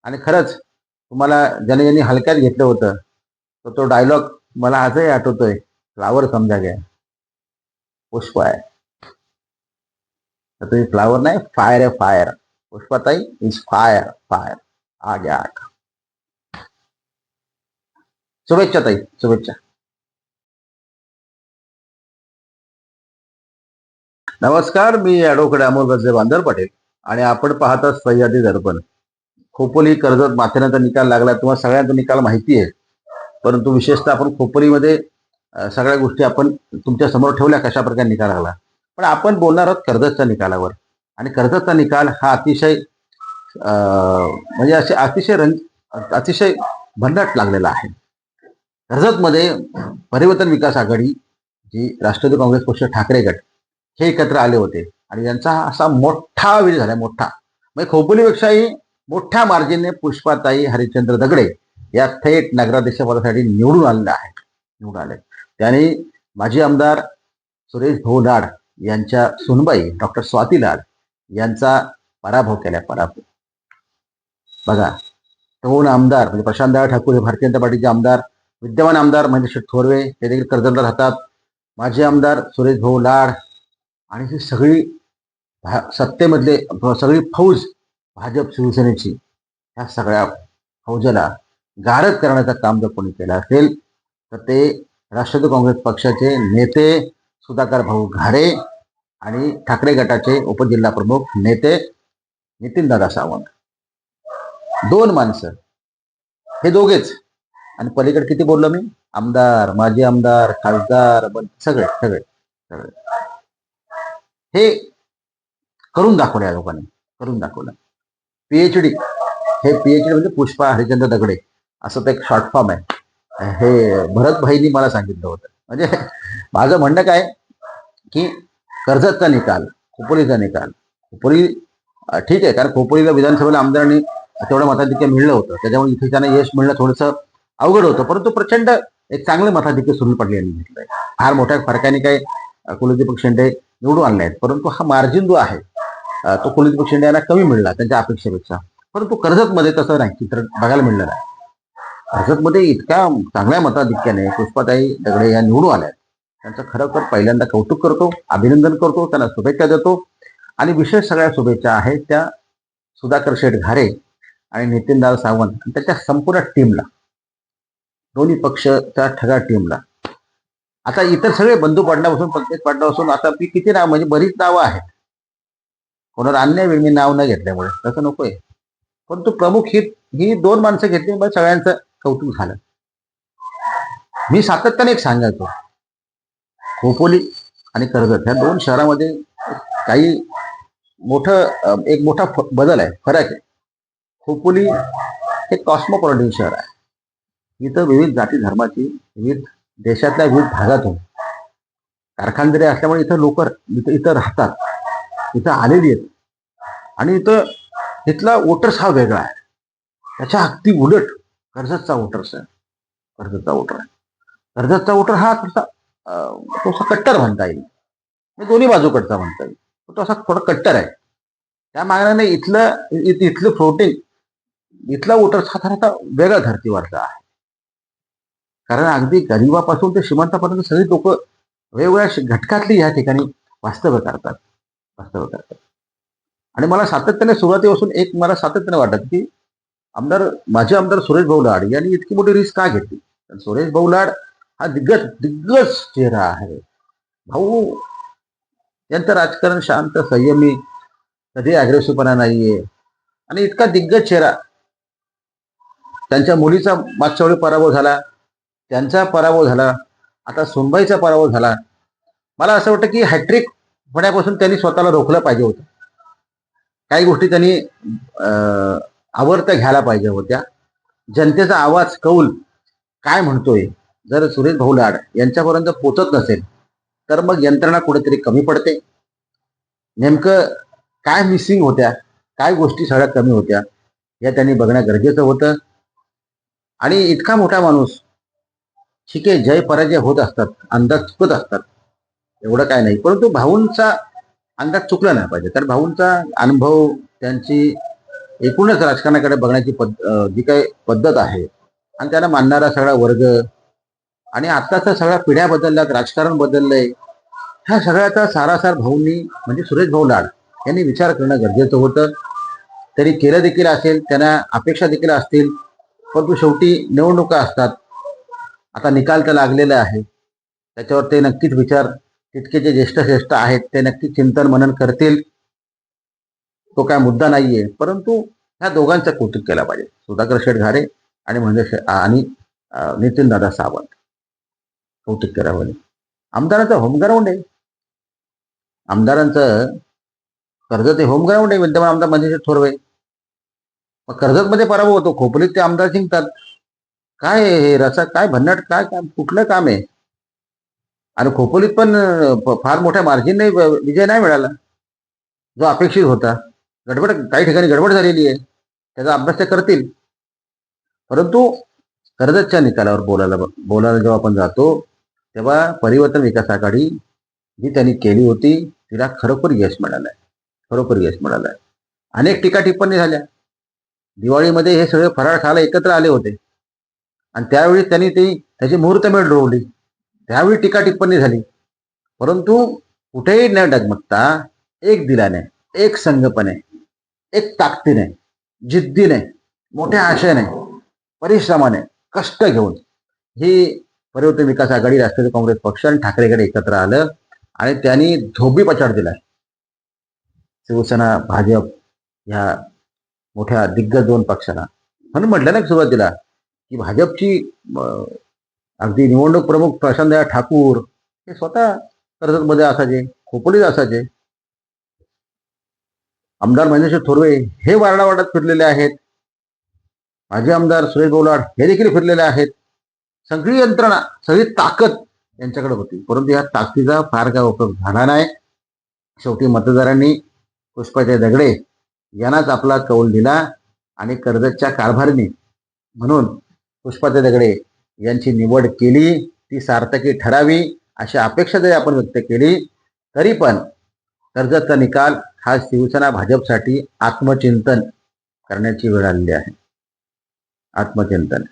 आणि खरंच तुम्हाला ज्याने ज्यांनी हलक्यात घेतलं होतं तर तो डायलॉग मला आजही आठवतोय. फ्लावर समजा गया, पुष्प आहे. तर तुम्ही फ्लावर नाही, फायर आहे, fire. Pushpatai is fire, fire. आ गया आग. शुभेच्छा ताई, शुभेच्छा. नमस्कार, मी ॲडव्होकेट अमोल गजे बांधर पटेल आणि आपण पाहता सह्याद्री दर्पण. खोपोली कर्जत माथेरानचा निकाल लागला. तुम्हाला सगळ्यांचा निकाल माहिती आहे, परंतु विशेषतः आपण खोपोलीमध्ये सगळ्या गोष्टी आपण तुमच्या समोर ठेवल्या कशा प्रकारे निकाल लागला. पण आपण बोलणार आहोत कर्जतच्या निकालावर. आणि कर्जतचा निकाल हा अतिशय म्हणजे असे अतिशय भन्नाट लागलेला आहे. कर्जतमध्ये परिवर्तन विकास आघाडी, जी राष्ट्रवादी काँग्रेस पक्ष, ठाकरे गट हे एकत्र आले होते आणि यांचा असा मोठा विजय झाला. मोठा म्हणजे खोपोलीपेक्षाही मोठ्या मार्जिनने पुष्पाताई हरिश्चंद्र दगडे या थेट नगराध्यक्षपदासाठी निवडून आलेल्या आहेत. निवडून आले त्यांनी माजी आमदार सुरेश भाऊ लाड यांच्या सुनबाई डॉक्टर स्वाती लाड यांचा पराभव केला. पराभव बघा. दोन आमदार म्हणजे प्रशांतदादा ठाकूर हे भारतीय जनता पार्टीचे आमदार, विद्यमान आमदार महेश थोरवे ते देखील कर्जतला राहतात, माजी आमदार सुरेश भाऊ लाड आणि ही सगळी सत्तेमधले सगळी फौज भाजप शिवसेनेची, ह्या सगळ्या फौजेला गारद करण्याचं काम जर कोणी केलं असेल तर ते राष्ट्रवादी काँग्रेस पक्षाचे नेते सुधाकर भाऊ घारे आणि ठाकरे गटाचे उपजिल्हा प्रमुख नेते नितीनदादा सावंत. दोन माणसं, हे दोघेच. आणि पलीकडे किती बोललो मी? आमदार, माजी आमदार, खासदार, सगळे सगळे सगळे हे करून दाखवलं. या लोकांनी करून दाखवलं. पीएचडी, हे पीएचडी म्हणजे पुष्पा हरिश्चंद्र दगडे असं ते एक शॉर्ट फॉर्म आहे. हे भरत भाईंनी मला सांगितलं होतं. म्हणजे माझं म्हणणं काय की कर्जतचा निकाल, खोपोलीचा निकाल, खोपोली ठीक आहे, कारण खोपोलीला विधानसभेला आमदारांनी तेवढं मताधिक्य मिळलं होतं, त्याच्यामुळे इथे त्यांना यश मिळणं थोडंसं अवघड होतं. परंतु प्रचंड एक चांगलं मताधिक्य सुनील पाटील यांनी घेतलंय. फार मोठ्या फरकाने काही कुलदीपक शेंडे निवडून आणले आहेत, परंतु हा मार्जिन जो आहे तो कुलदीपक शेंडे यांना कमी मिळला त्यांच्या अपेक्षेपेक्षा. परंतु कर्जतमध्ये तसं नाही, चित्र बघायला मिळलं नाही. कर्जतमध्ये इतक्या चांगल्या मताधिक्याने पुष्पाताई दगडे या निवडून आल्या. त्यांचं खरोखर पहिल्यांदा कौतुक करतो, अभिनंदन करतो, त्यांना शुभेच्छा देतो. आणि विशेष सगळ्या शुभेच्छा आहेत त्या सुधाकर शेठ घारे आणि नितीनदादा सावंत आणि त्याच्या संपूर्ण टीमला, दोन्ही पक्षच्या ठगा टीमला. आता इतर सगळे बंधू पाटलापासून, पंकज पाटलापासून आता किती नाव, म्हणजे बरीच नावं आहेत. कोणाला अन्याय वेळ मी नाव न घेतल्यामुळे तसं नकोय. परंतु प्रमुख ही दोन माणसं घेतली, मग सगळ्यांचं कौतुक झालं. मी सातत्याने एक सांगायचो, खोपोली आणि कर्जत ह्या दोन शहरामध्ये काही एक मोठा बदल आहे, फरक आहे. खोपोली हे कॉस्मोपॉलिटन शहर आहे. इथं विविध जाती धर्माची, विविध देशातल्या विविध भागातून कारखानदारी असल्यामुळे इथं लोक इथं राहतात, इथं आलेली आहेत. आणि इथला वोटर्स हा वेगळा आहे. त्याच्या अगदी उलट कर्जतचा वोटर्स आहे. कर्जतचा वोटर हा थोडासा कट्टर म्हणता येईल, दोन्ही बाजूकडचा म्हणता येईल. तो असा थोडा कट्टर आहे. त्या मागण्याने इथलं फ्लोटिंग, इथला वोटर्स हा थोडासा वेगळा धर्तीवरचा आहे. कारण अगदी गरीबापासून ते श्रीमंतापर्यंत सगळी लोक वेगवेगळ्या घटकातली या ठिकाणी वास्तव्य करतात. आणि मला सातत्याने सुरुवातीपासून मला सातत्याने वाटत की माजी आमदार सुरेश भाऊ लाड यांनी इतकी मोठी रिस्क का घेतली. सुरेश भाऊ लाड हा दिग्गज चेहरा आहे. भाऊ यांचं राजकारण शांत, संयमी, कधी अग्रेसिव्हपणा नाहीये आणि इतका दिग्गज चेहरा. त्यांच्या मुलीचा मागच्या वेळी पराभव झाला, त्यांचा पराभव झाला, आता सुनबाईचा पराभव झाला. मला असं वाटतं की हॅट्रिक होण्यापासून त्यांनी स्वतःला रोखलं पाहिजे होतं. काही गोष्टी त्यांनी आवर्त घ्यायला पाहिजे होत्या. जनतेचा आवाज, कौल काय म्हणतोय, जर सुरेश भाऊ लाड यांच्यापर्यंत पोचत नसेल तर मग यंत्रणा कुठेतरी कमी पडते. नेमकं काय मिसिंग होत्या, काय गोष्टी सगळ्या कमी होत्या या त्यांनी बघणं गरजेचं होतं. आणि इतका मोठा माणूस, ठीक आहे, जय पराजय होत असतात, अंदाज चुकत असतात, एवढं काय नाही. परंतु भाऊंचा अंदाज चुकला नाही पाहिजे. तर भाऊंचा अनुभव, त्यांची एकूणच राजकारणाकडे बघण्याची जी काही पद्धत आहे आणि त्यांना मानणारा सगळा वर्ग आणि आत्ताचा सगळ्या पिढ्या बदलल्यात, राजकारण बदललंय, ह्या सगळ्याचा सारासार भाऊंनी म्हणजे सुरेश भाऊ लाड यांनी विचार करणं गरजेचं होतं. तरी केलं देखील असेल, त्यांना अपेक्षा देखील असतील, परंतु शेवटी निवडणुका असतात. आता निकाल तर लागलेला आहे, त्याच्यावर ते नक्कीच विचार, तितके जे ज्येष्ठ आहेत ते नक्की चिंतन मनन करतील. तो काय मुद्दा नाहीये, परंतु ह्या दोघांचं कौतुक केला पाहिजे, सुधाकर शेठ घारे आणि आणि नितीनदादा सावंत. कौतुक करावं पाहिजे. आमदारांचं होमग्राऊंड आहे, आमदारांचं कर्जत हे होमग्राऊंड आहे, विद्यमान आमदार मनोज थोरवे. मग कर्जतमध्ये पराभव होतो, खोपोलीत ते आमदार जिंकतात. काय हे रसा, काय भन्नाट, काय काम, कुठलं काम आहे? आणि खोपोलीत पण फार मोठ्या मार्जिनने विजय नाही मिळाला जो अपेक्षित होता. गडबड, काही ठिकाणी गडबड झालेली आहे, त्याचा अभ्यास ते करतील. परंतु कर्जतच्या निकालावर बोलायला जेव्हा आपण जातो तेव्हा परिवर्तन विकास आघाडी जी त्यांनी केली होती तिला खरोखर यश मिळालंय, खरोखर यश मिळालंय. अनेक टीका टिप्पणी झाल्या. दिवाळीमध्ये हे सगळे फराळ खायला एकत्र आले होते आणि त्यावेळी त्यांनी त्याची मुहूर्तमेढ रोवली, त्यावेळी टीका टिप्पणी झाली. परंतु कुठेही न डगमगता एक दिलाने, एक संघपणे, एक ताकदीने, जिद्दीने, मोठ्या आशेने, परिश्रमाने, कष्ट घेऊन ही परिवर्तन विकास आघाडी, राष्ट्रवादी काँग्रेस पक्ष आणि ठाकरेकडे एकत्र आलं आणि त्यांनी धोबी पछाड दिलाय शिवसेना, भाजप ह्या मोठ्या दिग्गज दोन पक्षांना. म्हणून म्हटलं ना सुरुवातीला की भाजपची अगदी निवडणूक प्रमुख प्रशांत ठाकूर हे स्वतः कर्जतमध्ये असायचे, खोपोलीत असायचे. आमदार महेंद्र थोरवे हे वारडावाडात फिरलेले आहेत. माजी आमदार सुरेश भाऊ लाड हे देखील फिरलेले आहेत. सगळी यंत्रणा, सगळी ताकद यांच्याकडे होती, परंतु या ताकदीचा फार काय उपयोग झाला नाही. शेवटी मतदारांनी पुष्पाचे दगडे यांनाच आपला कौल दिला आणि कर्जतच्या कारभारीने म्हणून पुष्पाचे दगडे यांची निवड केली. ती सार्थकी ठरावी अशी अपेक्षा जरी आपण व्यक्त केली तरी पण कर्जतचा निकाल हा शिवसेना भाजपसाठी आत्मचिंतन करण्याची वेळ आलेली आहे. आत्मचिंतन.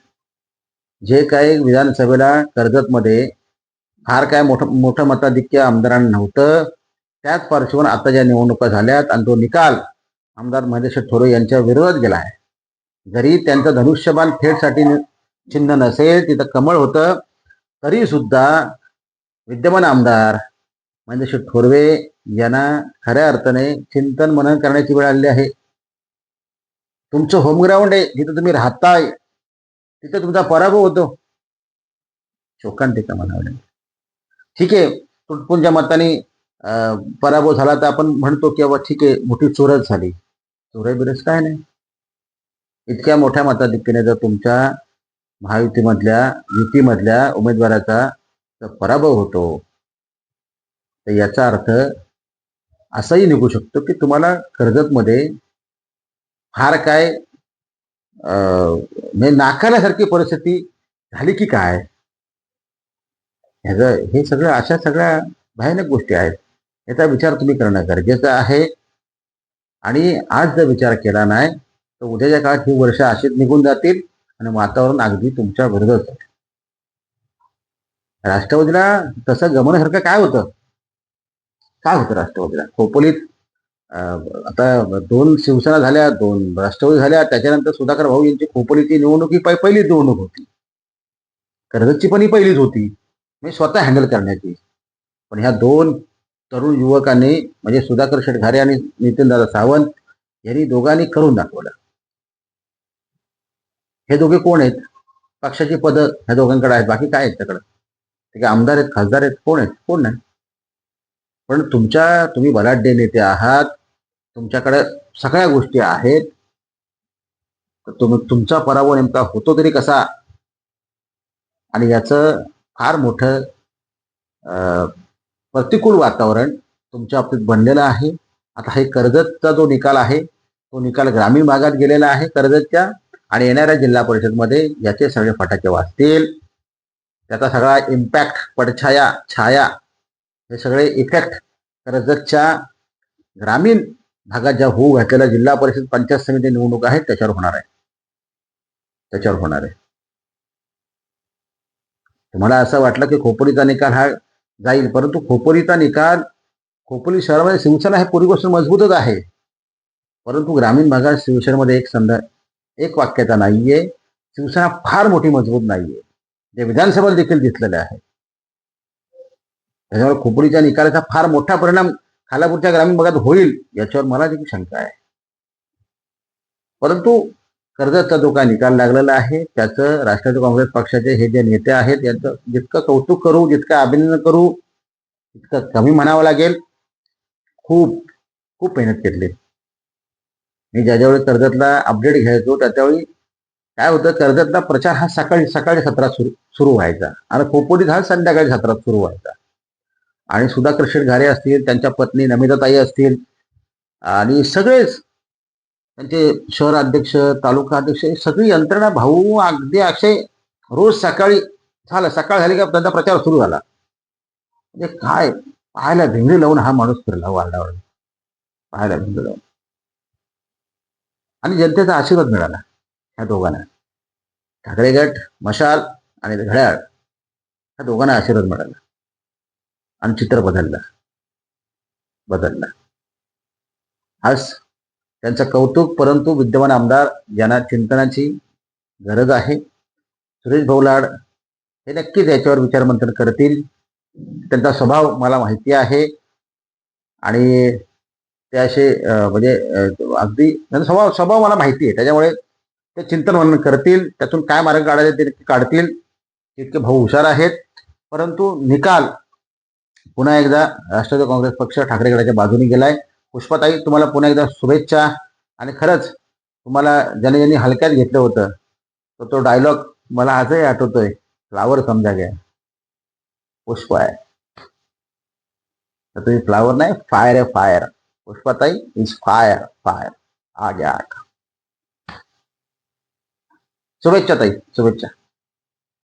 जे काही विधानसभेला कर्जतमध्ये फार काय मोठं मताधिक्य आमदारांना नव्हतं, त्याच पार्श्वभूमीवर आता ज्या निवडणुका झाल्यात आणि तो निकाल आमदार महेंद्र थोरवे यांच्या विरोधात गेला आहे. जरी त्यांचं धनुष्यबाण थेटसाठी चिन्ह नसेल, तिथं कमळ होतं, तरी सुद्धा विद्यमान आमदार महेंद्र थोरवे यांना खऱ्या अर्थाने चिंतन मनन करण्याची वेळ आलेली आहे. तुमचं होमग्राऊंड आहे, जिथं तुम्ही राहताय तिथं तुमचा पराभव होतो. शोकांतिका म्हणावं. ठीक आहे, तुटपुंच्या मताने पराभव झाला तर आपण म्हणतो की बाबा ठीक आहे, मोठी चोरच झाली. चोराई बिरस काय नाही. इतक्या मोठ्या मताधिक्याने जर तुमच्या महायुतीमधल्या, युतीमधल्या उमेदवाराचा पराभव होतो तर याचा अर्थ असाही निघू शकतो की तुम्हाला कर्जतमध्ये फार काय नाकारल्यासारखी परिस्थिती झाली की काय. हे सगळं, अशा सगळ्या भयानक गोष्टी आहेत. याचा विचार तुम्ही करणं गरजेचं आहे. आणि आज जर विचार केला नाही तर उद्याच्या काळात ही वर्ष अशीच निघून जातील आणि वातावरण अगदी तुमच्या विरोधात. राष्ट्रवादीला तसं गमवण्यासारखं काय होतं, काय होतं राष्ट्रवादीला? खोपोलीत आता 2 शिवसेना झाल्या, 2 राष्ट्रवादी झाल्या, त्याच्यानंतर सुधाकर भाऊ यांची खोपोलीची निवडणूक ही पहिलीच निवडणूक होती. कर्जतची पण ही पहिलीच होती, मी स्वतः हँडल करण्याची. पण ह्या 2 तरुण युवकांनी म्हणजे सुधाकर शेठ घारे आणि नितीनदादा सावंत यांनी दोघांनी करून दाखवलं. हे दोघे कोण आहेत? पक्षाची पदं ह्या दोघांकडे आहेत, बाकी काय आहेत त्याकडे? ते काय आमदार आहेत, खासदार आहेत, कोण आहेत? कोण नाही. पण तुम्ही बलाढ्य नेते आहात, तुमच्याकडे सगळ्या गोष्टी आहेत, तर तुमचा पराभव नेमका होतो तरी कसा? आणि याचं फार मोठं प्रतिकूल वातावरण तुमच्या बाबतीत बनलेलं आहे. आता हे कर्जतचा जो निकाल आहे तो निकाल ग्रामीण भागात गेलेला आहे कर्जतच्या, आणि येणाऱ्या जिल्हा परिषदमध्ये याचे सगळे फटाके वाजतील. त्याचा सगळा इम्पॅक्ट, पडछाया, छाया, हे सगळे इफेक्ट कर्जतच्या ग्रामीण भागात ज्या होऊ घातलेल्या जिल्हा परिषद पंचायत समिती निवडणूक आहेत त्याच्यावर होणार आहे. तुम्हाला असं वाटलं की खोपोलीचा निकाल हा जाईल, परंतु खोपोलीचा निकाल, खोपोली शहरामध्ये शिवसेना हे पूर्वीपासून मजबूतच आहे, परंतु ग्रामीण भागात शिवसेनेमध्ये एक वाक्यता नाहीये. शिवसेना फार मोठी मजबूत नाहीये, जे विधानसभेला देखील दिसलेले आहे. त्याच्यामुळे खोपोलीच्या निकालाचा फार मोठा परिणाम खालापूरच्या ग्रामीण भागात होईल याच्यावर मला देखील शंका आहे. परंतु कर्जतचा जो काय निकाल लागलेला आहे त्याचं राष्ट्रवादी काँग्रेस पक्षाचे हे जे नेते आहेत यांचं जितकं कौतुक करू, जितकं अभिनंदन करू, तितकं कमी म्हणावं लागेल. खूप खूप मेहनत घेतली. मी ज्यावेळी कर्जतला अपडेट घ्यायचो त्यावेळी काय होतं, कर्जतला प्रचार हा सकाळी सत्रात सुरू व्हायचा आणि खोपोलीत हा संध्याकाळी सत्रात सुरू व्हायचा. आणि सुधाकर शेठ घारे असतील, त्यांच्या पत्नी नमिताताई असतील आणि सगळेच त्यांचे शहर अध्यक्ष, तालुका अध्यक्ष, सगळी यंत्रणा भाऊ अगदी अक्षय रोज सकाळी सकाळ झाली का त्यांचा प्रचार सुरू झाला. म्हणजे काय पाहायला भिंगरी लावून हा माणूस फिरला वार्डावर, पाहायला भिंगरी लावून. आणि जनतेचा आशीर्वाद मिळाला ह्या दोघांना. ठाकरे गट, मशाल आणि घड्याळ ह्या दोघांना आशीर्वाद मिळाला आणि चित्र बदलला. आज त्यांचं कौतुक, परंतु विद्यमान आमदार ज्यांना चिंतनाची गरज आहे, सुरेश भाऊ लाड, हे नक्कीच याच्यावर विचारमंथन करतील. त्यांचा स्वभाव मला माहिती आहे आणि ते असे म्हणजे अगदी त्यांचा स्वभाव मला माहिती आहे, त्याच्यामुळे ते चिंतन मनन करतील. त्यातून काय मार्ग काढायचे ते काढतील. इतके भाऊ हुशार आहेत. परंतु निकाल पुन्हा एकदा राष्ट्रवादी काँग्रेस पक्ष ठाकरे गटाच्या बाजूने गेलाय. पुष्पाताई, तुम्हाला पुन्हा एकदा शुभेच्छा. आणि खरंच तुम्हाला ज्यांनी हलक्यात घेतलं होतं तो डायलॉग मला आजही आठवतोय, फ्लावर समजा गया, पुष्पा आहे तर तुम्ही फ्लावर नाही, फायर आहे, fire. Pushpatai is fire, fire. आ गया. शुभेच्छा ताई, शुभेच्छा.